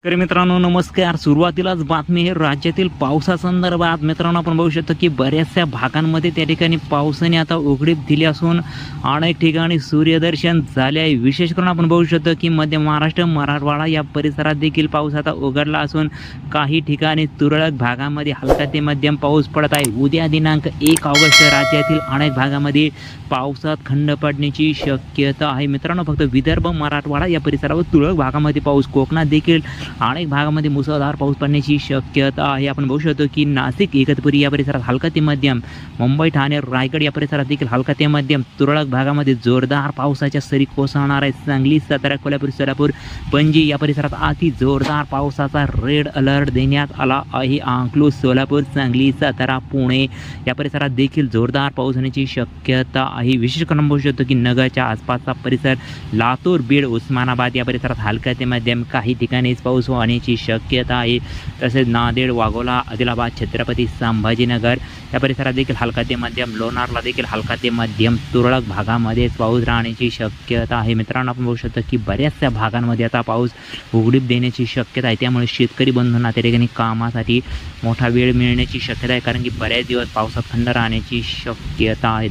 तर मित्रांनो नमस्कार। सुरुवातीलाच बातमी आहे राज्यातील पावसासंदर्भात। मित्रांनो आपण बघू शकतो की बऱ्याचशा भागांमध्ये त्या ठिकाणी पावसाने आता उघडीप दिली असून अनेक ठिकाणी सूर्यदर्शन झाले आहे। विशेष करून आपण बघू शकतो की मध्य महाराष्ट्र, मराठवाडा या परिसरात देखील पाऊस आता उघडला असून काही ठिकाणी तुरळक भागांमध्ये हलका ते मध्यम पाऊस पडत आहे। उद्या दिनांक 1 ऑगस्ट राज्यातील अनेक भागांमध्ये पावसात खंड पडण्याची शक्यता आहे। मित्रांनो फक्त विदर्भ, मराठवाडा या परिसरावर तुरळक भागामध्ये पाऊस, कोकणात देखील अनेक भागामध्ये मुसळधार पाऊस पडण्याची शक्यता आहे। आपण बघू शकतो की नाशिक, इगतपुरी या परिसरात हलका ते मध्यम, मुंबई, ठाणे, रायगड या परिसरात देखील हलका ते मध्यम, तुरळक भागामध्ये जोरदार पावसाच्या सरी कोसळणार आहेत। सांगली, सातारा, कोल्हापूर, सोलापूर, पणजी या परिसरात अति जोरदार पावसाचा रेड अलर्ट देण्यात आला आहे। अकलूज, सोलापूर, सांगली, सातारा, पुणे या परिसरात देखील जोरदार पाऊस होण्याची शक्यता आहे। विशेष करून बघू शकतो की नगरच्या आसपासचा परिसर, लातूर, बीड, उस्मानाबाद या परिसरात हलका ते मध्यम, काही ठिकाणी पाऊस होण्याची शक्यता आहे। तसेच नांदेड, वाघोला, आदिलाबाद, छत्रपती संभाजीनगर या परिसरात देखील हलका ते मध्यम, लोणारला देखील हलका ते मध्यम, तुरळक भागामध्ये पाऊस राहण्याची शक्यता आहे। मित्रांनो आपण बघू शकतो की बऱ्याचशा भागांमध्ये आता पाऊस उघडीप देण्याची शक्यता आहे। त्यामुळे शेतकरी बंधूंना त्या ठिकाणी कामासाठी मोठा वेळ मिळण्याची शक्यता आहे, कारण की बऱ्याच दिवस पावसात खंड राहण्याची शक्यता आहे।